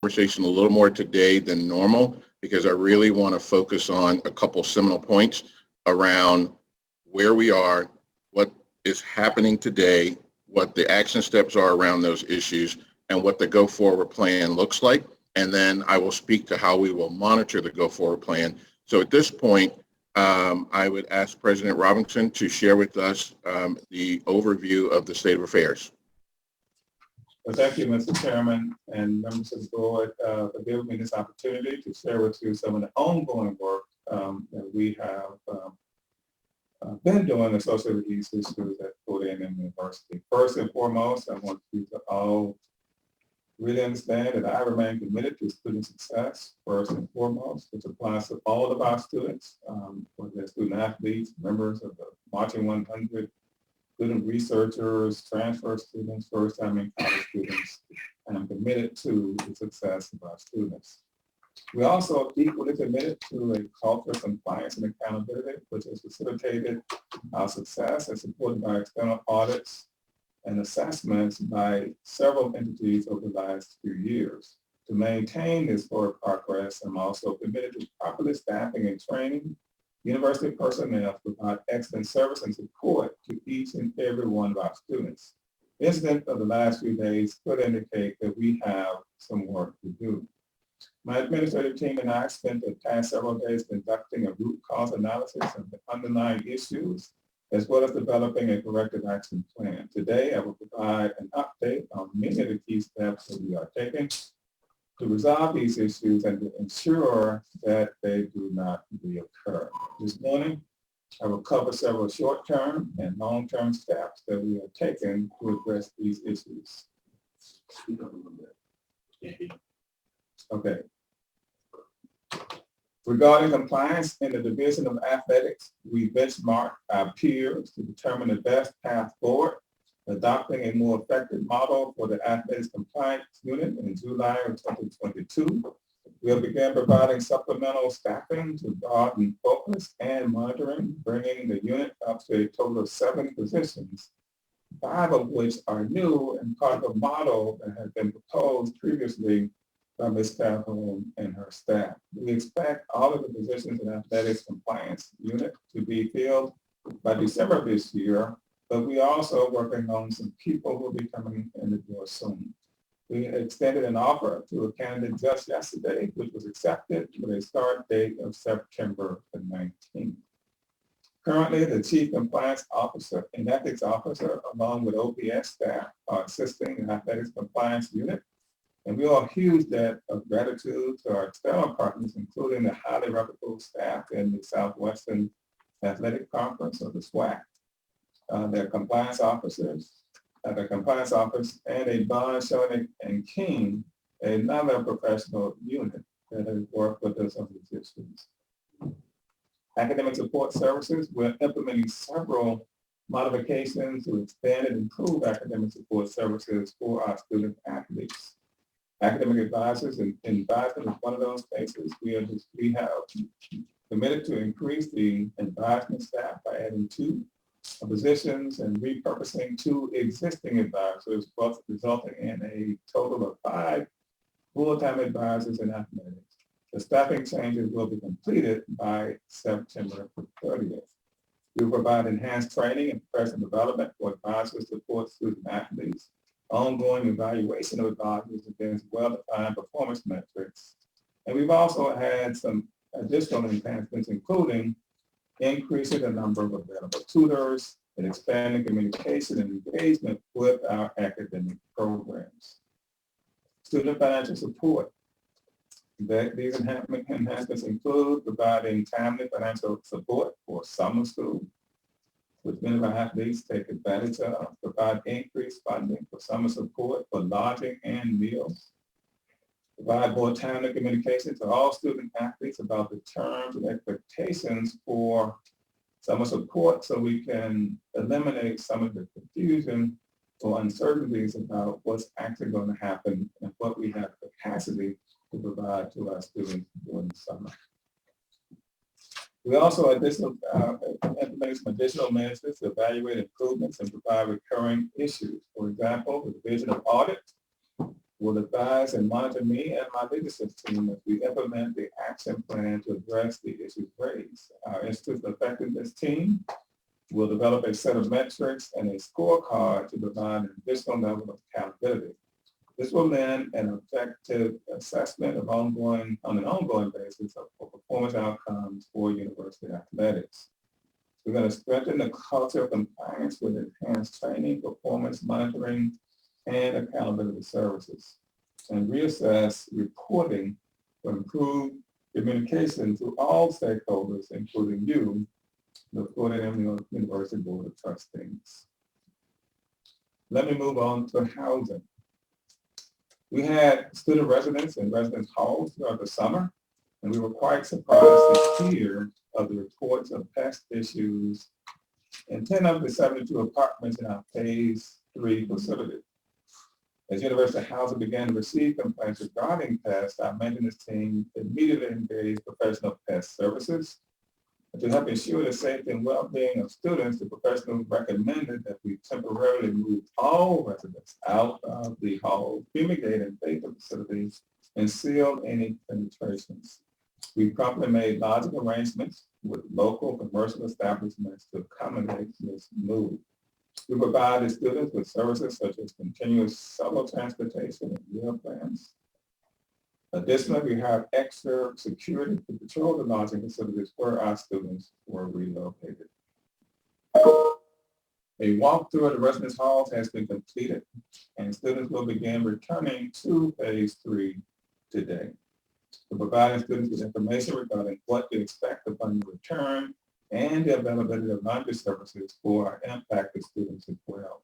conversation a little more today than normal because I really want to focus on a couple seminal points around where we are, what is happening today, what the action steps are around those issues, and what the go forward plan looks like. And then I will speak to how we will monitor the go forward plan. So at this point, I would ask President Robinson to share with us the overview of the state of affairs. Well, thank you, Mr. Chairman and members of the board for giving me this opportunity to share with you some of the ongoing work that we have been doing associated with these issues at Fort Indian University. First and foremost, I want you to all really understand that I remain committed to student success, first and foremost, which applies to all of our students, whether they're student athletes, members of the Marching 100, student researchers, transfer students, first-time in college students, and I'm committed to the success of our students. We also are equally committed to a culture of compliance and accountability, which has facilitated our success and supported by external audits and assessments by several entities over the last few years. To maintain this forward progress, I'm also committed to properly staffing and training university personnel to provide excellent service and support to each and every one of our students. The incident of the last few days could indicate that we have some work to do. My administrative team and I spent the past several days conducting a root cause analysis of the underlying issues, as well as developing a corrective action plan. Today, I will provide an update on many of the key steps that we are taking to resolve these issues and to ensure that they do not reoccur. This morning, I will cover several short-term and long-term steps that we are taking to address these issues. Okay. Regarding compliance in the Division of Athletics, we benchmark our peers to determine the best path forward, adopting a more effective model for the Athletics Compliance Unit in July of 2022. We'll begin providing supplemental staffing to broaden focus and monitoring, bringing the unit up to a total of 7 positions, 5 of which are new and part of a model that has been proposed previously by Ms. Calhoun and her staff. We expect all of the positions in Athletics Compliance Unit to be filled by December of this year, but we are also working on some people who will be coming in the door soon. We extended an offer to a candidate just yesterday, which was accepted with a start date of September the 19th. Currently, the Chief Compliance Officer and Ethics Officer, along with OPS staff, are assisting the Athletics Compliance Unit. And we owe a huge debt of gratitude to our external partners, including the highly reputable staff in the Southwestern Athletic Conference, or the SWAC, their compliance officers, the compliance office, and a Bond, Schoening, and King, another professional unit that has worked with us on these issues. Academic support services, we're implementing several modifications to expand and improve academic support services for our student athletes. Academic advisors and advisement is one of those spaces. We have committed to increase the advisement staff by adding 2 positions and repurposing 2 existing advisors, both resulting in a total of 5 full-time advisors in athletics. The staffing changes will be completed by September 30th. We will provide enhanced training and professional development for advisors to support student athletes, ongoing evaluation of advisors against well-defined performance metrics. And we've also had some additional enhancements, including increasing the number of available tutors and expanding communication and engagement with our academic programs. Student financial support. These enhancements include providing timely financial support for summer school, which many of our athletes take advantage of, provide increased funding for summer support for lodging and meals, provide more timely communication to all student athletes about the terms and expectations for summer support so we can eliminate some of the confusion or uncertainties about what's actually going to happen and what we have capacity to provide to our students during the summer. We also implement some additional measures to evaluate improvements and provide recurring issues. For example, the Division of Audit will advise and monitor me and my leadership team as we implement the action plan to address the issues raised. Our institutional effectiveness team will develop a set of metrics and a scorecard to provide an additional level of accountability. This will lend an effective assessment of on an ongoing basis of performance outcomes for university athletics. We're going to strengthen the culture of compliance with enhanced training, performance monitoring, and accountability services, and reassess reporting to improve communication to all stakeholders, including you, the Florida A&M University Board of Trustees. Let me move on to housing. We had student residence and residence halls throughout the summer, and we were quite surprised to hear of the reports of pest issues in 10 of the 72 apartments in our Phase 3 facility. As University Housing began to receive complaints regarding pests, our maintenance team immediately engaged professional pest services. To help ensure the safety and well-being of students, the professionals recommended that we temporarily move all residents out of the hall, fumigate and bait the facilities, and seal any penetrations. We promptly made lodging arrangements with local commercial establishments to accommodate this move. We provided students with services such as continuous solo transportation and meal plans. Additionally, we have extra security to patrol the lodging facilities where our students were relocated. A walkthrough of the residence halls has been completed, and students will begin returning to Phase 3 today. We're providing students with information regarding what to expect upon the return and the availability of laundry services for our impacted students as well.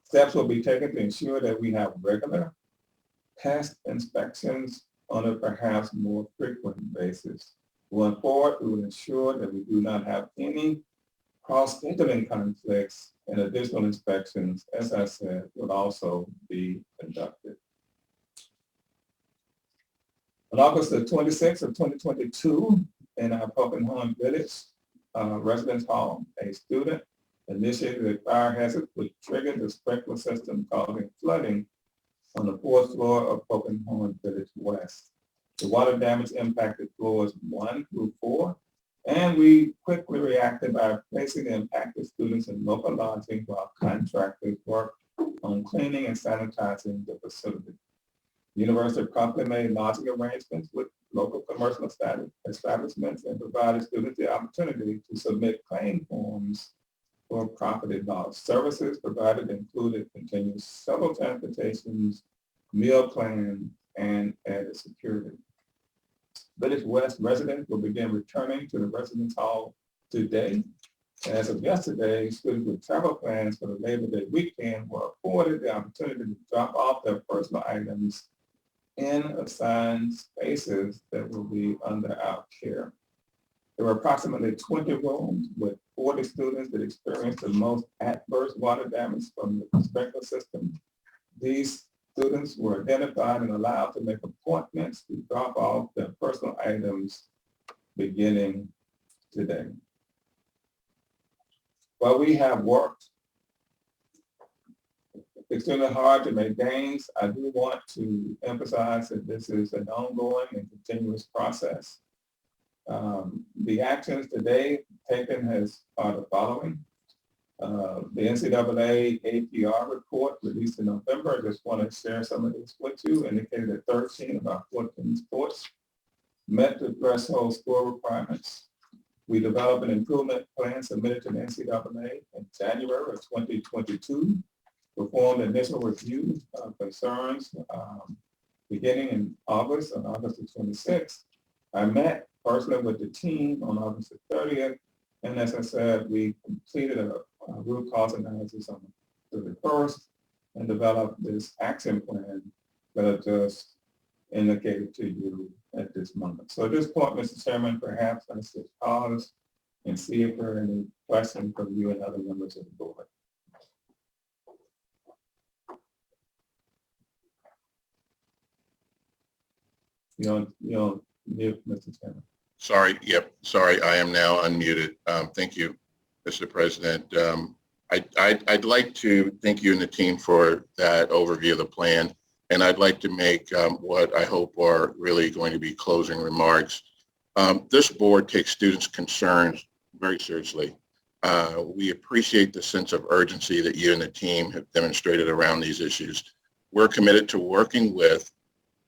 Steps will be taken to ensure that we have regular pest inspections on a perhaps more frequent basis. Going forward, we will ensure that we do not have any cross-scheduling conflicts, and additional inspections, as I said, will also be conducted. On August the 26th of 2022, in our Pokenhorn Village residence hall, a student initiated a fire hazard which triggered the sprinkler system, causing flooding on the 4th floor of Pokenhorn Village West. The water damage impacted floors 1 through 4, and we quickly reacted by placing the impacted students in local lodging while contractors worked on cleaning and sanitizing the facility. The university promptly made lodging arrangements with local commercial establishments and provided students the opportunity to submit claim forms for property loss. Services provided included continuous shuttle transportations, meal plan, and added security. Village West residents will begin returning to the residence hall today. And as of yesterday, students with travel plans for the Labor Day weekend were afforded the opportunity to drop off their personal items in assigned spaces that will be under our care. There were approximately 20 rooms with 40 students that experienced the most adverse water damage from the sprinkler system. These students were identified and allowed to make appointments to drop off their personal items beginning today. While we have worked extremely hard to make gains, I do want to emphasize that this is an ongoing and continuous process. The actions today taken are the following. The NCAA APR report released in November, I just want to share some of this with you, indicated that 13 of our 14 sports met the threshold score requirements. We developed an improvement plan submitted to the NCAA in January of 2022, performed initial review of concerns beginning in August, on August the 26th. I met personally with the team on August the 30th, and as I said, we completed a root cause analysis on the 31st and developed this action plan that I just indicated to you at this moment. So at this point, Mr. Chairman, perhaps I should pause and see if there are any questions from you and other members of the board. You'll mute, Mr. Chairman. Sorry, sorry, I am now unmuted. Thank you, Mr. President. I'd like to thank you and the team for that overview of the plan and I'd like to make what I hope are really going to be closing remarks. This board takes students' concerns very seriously. We appreciate the sense of urgency that you and the team have demonstrated around these issues. We're committed to working with,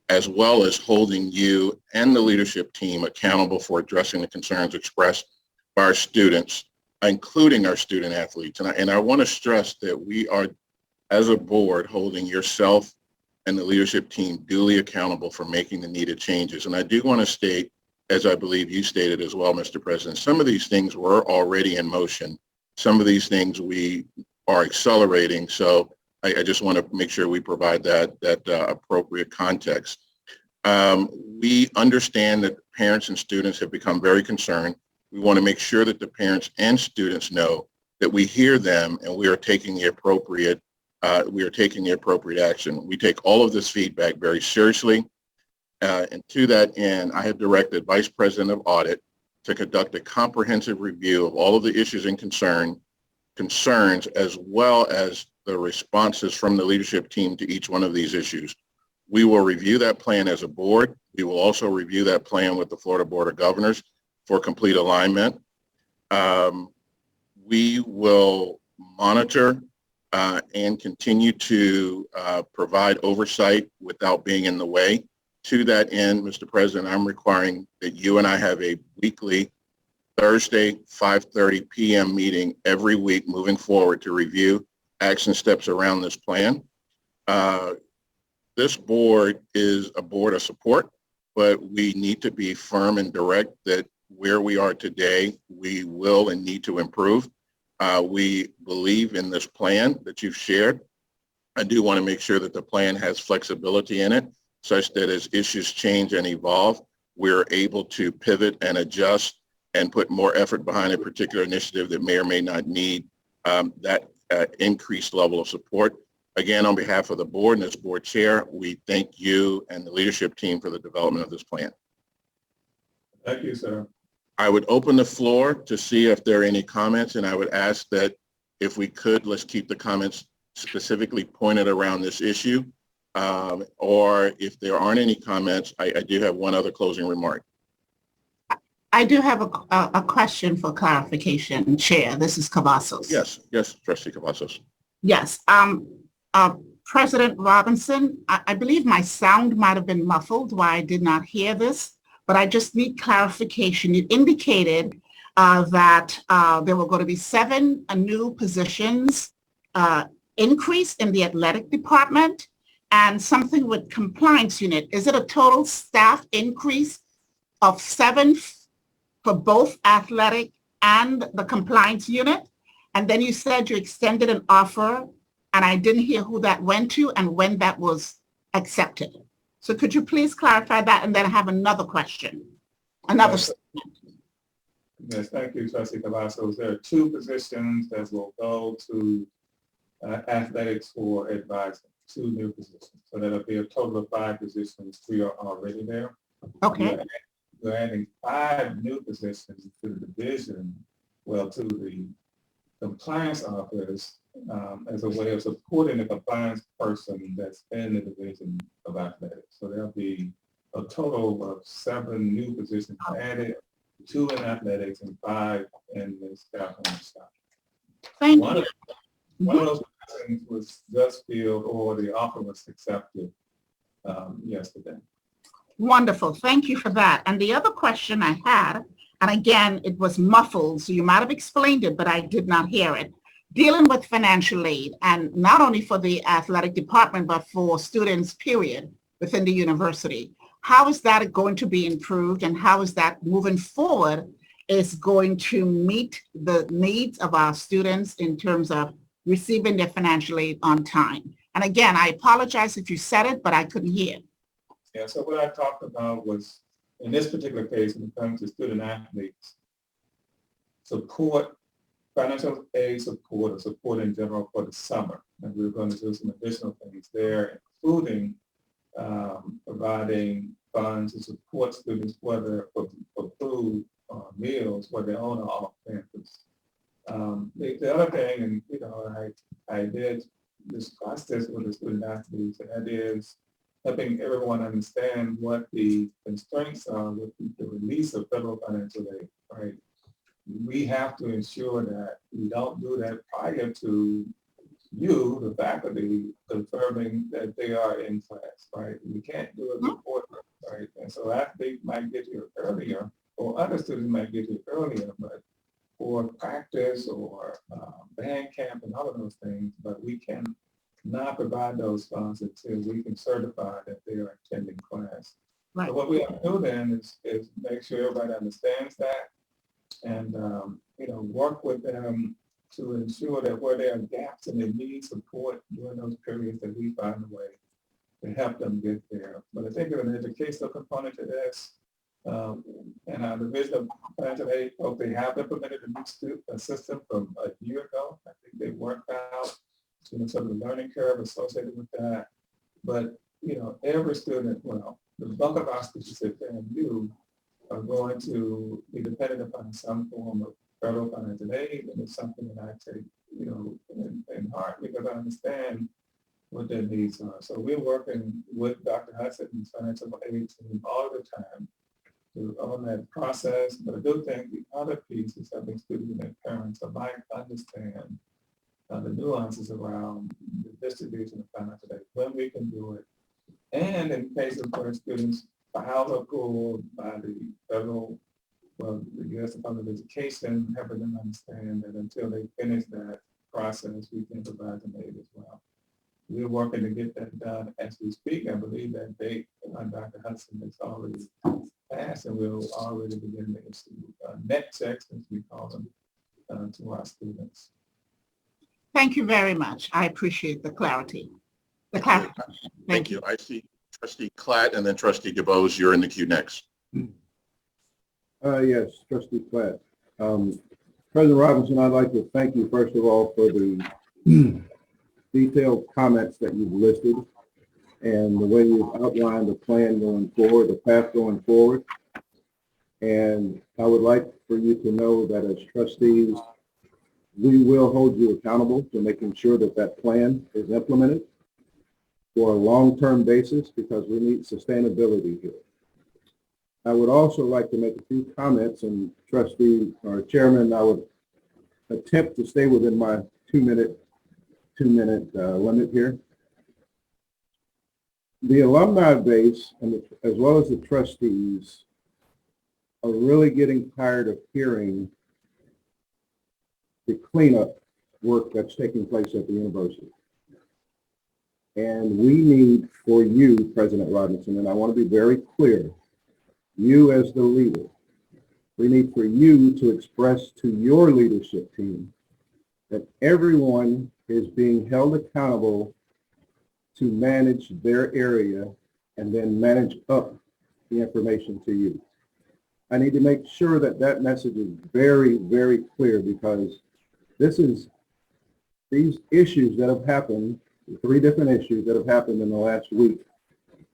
as well as holding you and the leadership team accountable for addressing the concerns expressed by our students, including our student athletes. And I want to stress that we are, as a board, holding yourself and the leadership team duly accountable for making the needed changes. And I do want to state, as I believe you stated as well, Mr. President, some of these things were already in motion. Some of these things we are accelerating. So I just want to make sure we provide that appropriate context. We understand that parents and students have become very concerned. We want to make sure that the parents and students know that we hear them and we are taking the appropriate action. We take all of this feedback very seriously. And to that end, I have directed Vice President of Audit to conduct a comprehensive review of all of the issues and concerns, as well as the responses from the leadership team to each one of these issues. We will review that plan as a board. We will also review that plan with the Florida Board of Governors for complete alignment. We will monitor and continue to provide oversight without being in the way. To that end, Mr. President, I'm requiring that you and I have a weekly Thursday, 5:30 p.m. meeting every week moving forward to review action steps around this plan. This board is a board of support, but we need to be firm and direct that where we are today, we will and need to improve. We believe in this plan that you've shared. I do want to make sure that the plan has flexibility in it, such that as issues change and evolve, we're able to pivot and adjust and put more effort behind a particular initiative that may or may not need that increased level of support. Again, on behalf of the board and as board chair, we thank you and the leadership team for the development of this plan. Thank you, sir. I would open the floor to see if there are any comments, and I would ask that if we could, let's keep the comments specifically pointed around this issue. Or if there aren't any comments, I do have one other closing remark. I do have a question for clarification, Chair. This is Cavazos. Yes, Trustee Cavazos. Yes. President Robinson, I believe my sound might have been muffled why I did not hear this, but I just need clarification. You indicated that there were going to be 7 new positions increase in the athletic department and something with compliance unit. Is it a total staff increase of 7 for both athletic and the compliance unit? And then you said you extended an offer, and I didn't hear who that went to and when that was accepted. So could you please clarify that? And then I have another question. Yes, thank you, Trustee Cavazos. There are 2 positions that will go to athletics for advising, 2 new positions. So that'll be a total of 5 positions. 3 are already there. Okay. We're adding 5 new positions to the division, to the compliance office as a way of supporting the compliance person that's in the division of athletics. So there'll be a total of 7 new positions added, 2 in athletics and 5 in the staff on the staff. Thank One you. of those positions was just filled, or the offer was accepted yesterday. Wonderful. Thank you for that. And the other question I had, and again, it was muffled, so you might have explained it, but I did not hear it. Dealing with financial aid, and not only for the athletic department, but for students, period, within the university. How is that going to be improved, and how is that moving forward is going to meet the needs of our students in terms of receiving their financial aid on time? And again, I apologize if you said it, but I couldn't hear. Yeah, so what I talked about was, in this particular case, when it comes to student athletes, support, financial aid support, or support in general for the summer. And we're going to do some additional things there, including providing funds to support students, whether for food or meals, whether they're on or off campus. The other thing, and I did discuss this with the student athletes, and that is helping everyone understand what the constraints are with the release of federal financial aid, right? We have to ensure that we don't do that prior to you, the faculty, confirming that they are in class, right? We can't do it before, right? And so athletes might get here earlier, or other students might get here earlier, but for practice or band camp and all of those things, but we can not provide those funds until we can certify that they are attending class. Right. So what we have to do then is make sure everybody understands that and, work with them to ensure that where there are gaps and they need support during those periods, that we find a way to help them get there. But I think there's an educational component to this. And our Division of Financial Aid folks, they have implemented a new system from a year ago. I think they worked out some of the learning curve associated with that. But, every student, the bulk of our students at FAMU are going to be dependent upon some form of federal financial aid, and it's something that I take, in heart because I understand what their needs are. So we're working with Dr. Hudson's financial aid team all the time on that process. But I do think the other piece is having students and their parents alike understand the nuances around the distribution of financial aid, when we can do it, and in cases where students files are pulled by the federal, the U.S. Department of Education, helping them understand that until they finish that process, we can provide them aid as well. We're working to get that done as we speak. I believe that date on Dr. Hudson is already passed, and we'll already begin to issue net checks, as we call them, to our students. Thank you very much. I appreciate the clarity. Thank you. I see Trustee Klatt and then Trustee DuBose. You're in the queue next. Yes, Trustee Klatt. President Robinson, I'd like to thank you, first of all, for the detailed comments that you've listed and the way you've outlined the plan going forward, the path going forward. And I would like for you to know that as trustees, we will hold you accountable to making sure that that plan is implemented for a long-term basis, because we need sustainability here. I would also like to make a few comments, and Trustee or Chairman, I would attempt to stay within my two-minute limit here. The alumni base, and as well as the trustees, are really getting tired of hearing the cleanup work that's taking place at the university. And we need for you, President Robinson, and I want to be very clear, you as the leader, we need for you to express to your leadership team that everyone is being held accountable to manage their area and then manage up the information to you. I need to make sure that that message is very, very clear, because these issues that have happened, the 3 different issues that have happened in the last week,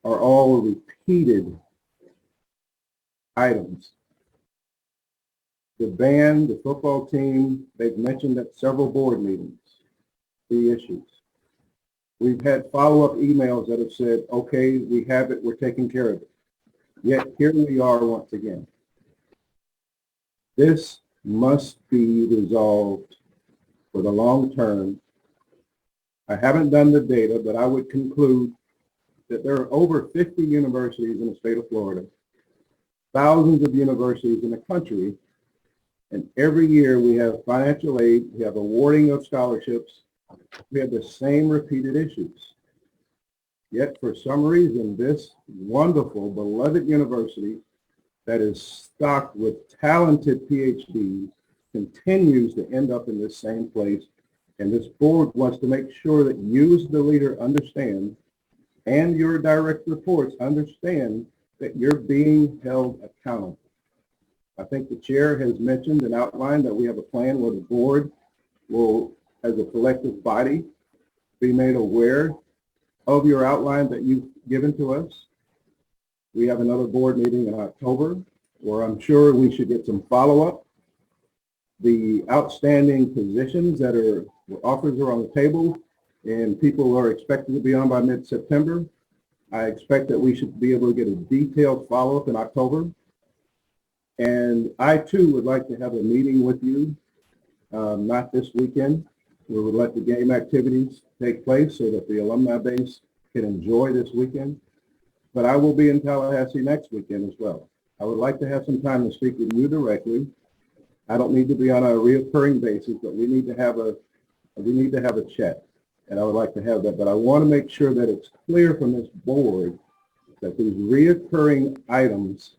are all repeated items. The band, the football team, they've mentioned at several board meetings the issues. We've had follow-up emails that have said, okay, we have it, we're taking care of it. Yet here we are once again. This must be resolved for the long term. I haven't done the data, but I would conclude that there are over 50 universities in the state of Florida, thousands of universities in the country, and every year we have financial aid, we have awarding of scholarships, we have the same repeated issues. Yet for some reason, this wonderful, beloved university that is stocked with talented PhDs continues to end up in this same place. And this board wants to make sure that you as the leader understand, and your direct reports understand, that you're being held accountable. I think the chair has mentioned and outlined that we have a plan where the board will, as a collective body, be made aware of your outline that you've given to us. We have another board meeting in October where I'm sure we should get some follow-up. The outstanding positions that are, offers are on the table, and people are expected to be on by mid-September. I expect that we should be able to get a detailed follow-up in October. And I too would like to have a meeting with you, not this weekend. We would let the game activities take place so that the alumni base can enjoy this weekend. But I will be in Tallahassee next weekend as well. I would like to have some time to speak with you directly. I don't need to be on a reoccurring basis, but we need to have a chat. And I would like to have that. But I want to make sure that it's clear from this board that these reoccurring items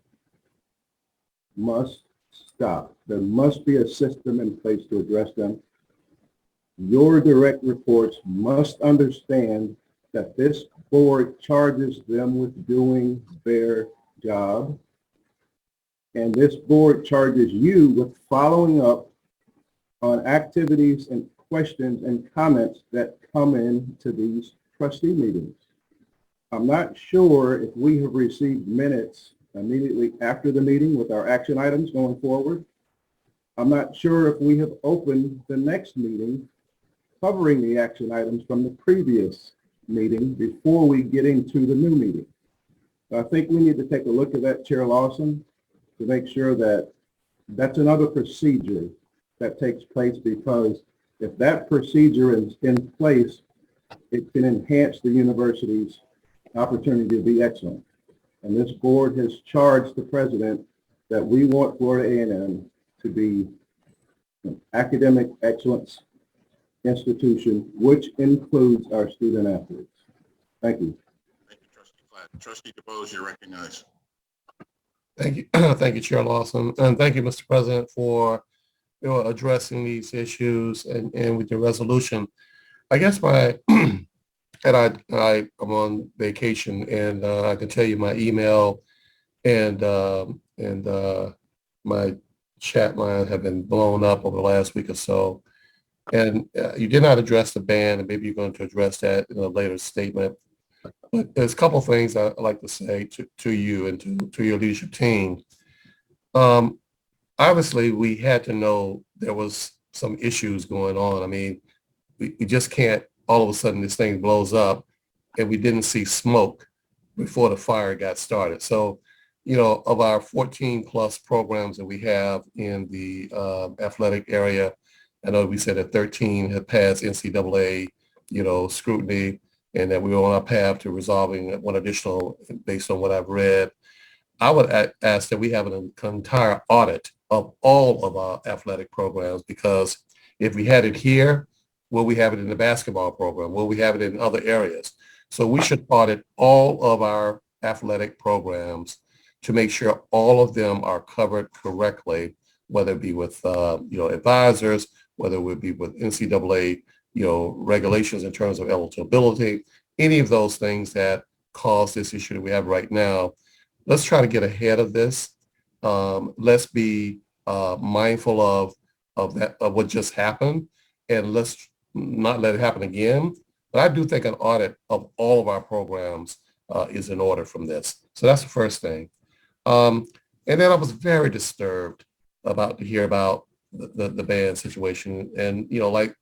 must stop. There must be a system in place to address them. Your direct reports must understand that this board charges them with doing their job. And this board charges you with following up on activities and questions and comments that come into these trustee meetings. I'm not sure if we have received minutes immediately after the meeting with our action items going forward. I'm not sure if we have opened the next meeting covering the action items from the previous meeting before we get into the new meeting. So I think we need to take a look at that, Chair Lawson, to make sure that that's another procedure that takes place, because if that procedure is in place, it can enhance the university's opportunity to be excellent. And this board has charged the president that we want Florida A&M to be an academic excellence institution, which includes our student athletes. Thank you. Thank you, Trustee Platt. Trustee DeBose, you're recognized. Thank you. Thank you, Chair Lawson. And thank you, Mr. President, for addressing these issues and with your resolution. I guess I'm on vacation, and I can tell you my email and my chat line have been blown up over the last week or so. And you did not address the ban, and maybe you're going to address that in a later statement. But there's a couple of things I'd like to say to you and to your leadership team. Obviously, we had to know there was some issues going on. I mean, we just can't, all of a sudden this thing blows up and we didn't see smoke before the fire got started. So, you know, of our 14 plus programs that we have in the athletic area, I know we said that 13 had passed NCAA, scrutiny, and that we were on our path to resolving one additional based on what I've read. I would ask that we have an entire audit of all of our athletic programs, because if we had it here, will we have it in the basketball program? Will we have it in other areas? So we should audit all of our athletic programs to make sure all of them are covered correctly, whether it be with, advisors, whether it would be with NCAA, regulations in terms of eligibility, any of those things that cause this issue that we have right now. Let's try to get ahead of this. Let's be mindful of what just happened, and let's not let it happen again. But I do think an audit of all of our programs is in order from this. So that's the first thing. And then I was very disturbed to hear about the ban situation. And, like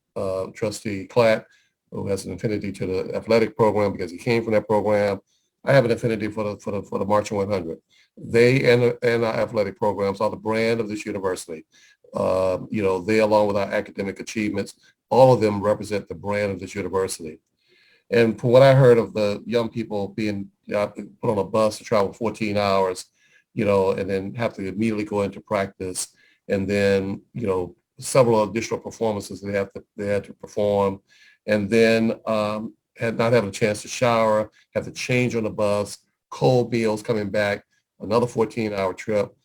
Trustee Platt, who has an affinity to the athletic program because he came from that program, I have an affinity for the Marching 100. They and our athletic programs are the brand of this university. They, along with our academic achievements, all of them represent the brand of this university. And from what I heard of the young people being put on a bus to travel 14 hours, and then have to immediately go into practice, and then, several additional performances they had to perform, and then had not having a chance to shower, have to change on the bus, cold meals coming back, another 14-hour trip.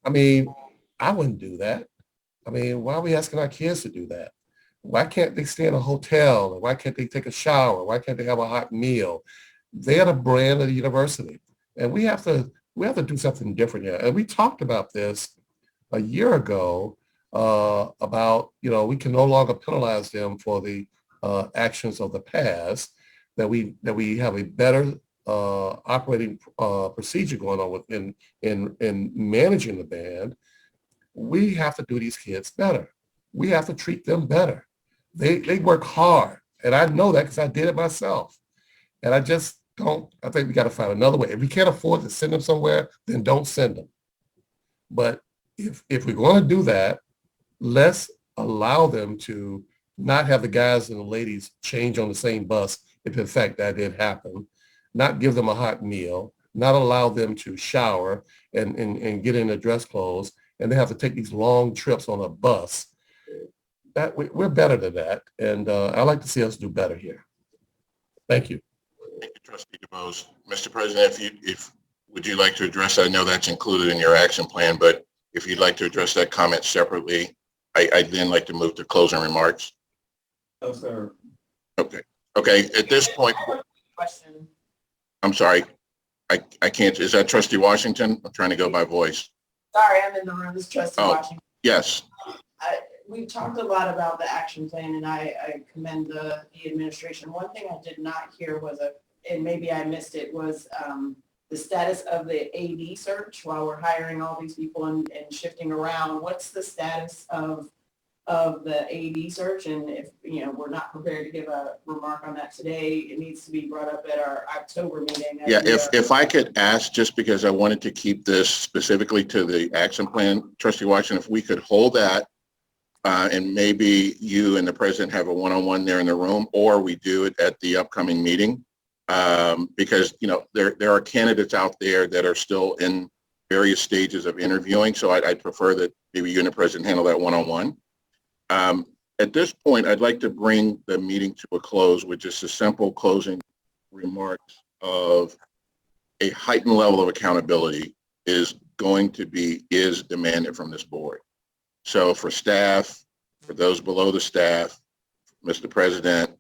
I mean, I wouldn't do that. I mean, why are we asking our kids to do that? Why can't they stay in a hotel? Why can't they take a shower? Why can't they have a hot meal? They are the brand of the university, and we have to do something different here. And we talked about this a year ago about, we can no longer penalize them for the actions of the past, that we have a better operating procedure going on in managing the band. We have to do these kids better. We have to treat them better. They work hard, and I know that because I did it myself. And I just I think we got to find another way. If we can't afford to send them somewhere, then don't send them. But if we're going to do that, let's allow them to not have the guys and the ladies change on the same bus, if in fact that did happen, not give them a hot meal, not allow them to shower and get in their dress clothes, and they have to take these long trips on a bus. That we're better than that, and I like to see us do better here. Thank you. Thank you, Trustee DeBose. Mr. President, would you like to address that? I know that's included in your action plan, but if you'd like to address that comment separately, I'd then like to move to closing remarks. No, sir. Okay. Okay. At this point, Question. I'm sorry. I can't. Is that Trustee Washington? I'm trying to go by voice. Sorry, I'm in the room. This is Trustee Oh. Washington. Yes. We've talked a lot about the action plan, and I commend the administration. One thing I did not hear was and maybe I missed it, was the status of the AD search while we're hiring all these people and shifting around. What's the status of the AD search? And if, we're not prepared to give a remark on that today, it needs to be brought up at our October meeting. Yeah, if I could ask, just because I wanted to keep this specifically to the action plan, Trustee Washington, if we could hold that, and maybe you and the president have a one-on-one there in the room, or we do it at the upcoming meeting, because there are candidates out there that are still in various stages of interviewing. So I'd prefer that maybe you and the president handle that one-on-one. At this point, I'd like to bring the meeting to a close with just a simple closing remarks of a heightened level of accountability is demanded from this board. So for staff, for those below the staff, Mr. President,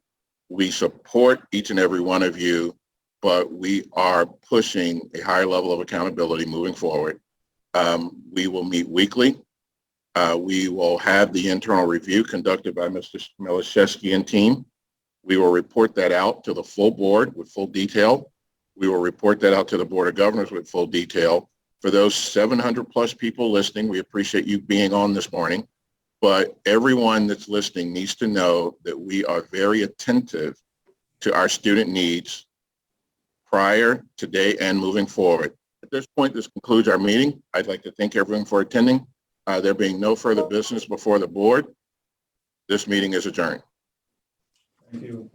we support each and every one of you, but we are pushing a higher level of accountability moving forward. We will meet weekly. We will have the internal review conducted by Mr. Milishevsky and team. We will report that out to the full board with full detail. We will report that out to the Board of Governors with full detail. For those 700 plus people listening, we appreciate you being on this morning, but everyone that's listening needs to know that we are very attentive to our student needs prior, today, and moving forward. At this point, this concludes our meeting. I'd like to thank everyone for attending. There being no further business before the board, this meeting is adjourned. Thank you.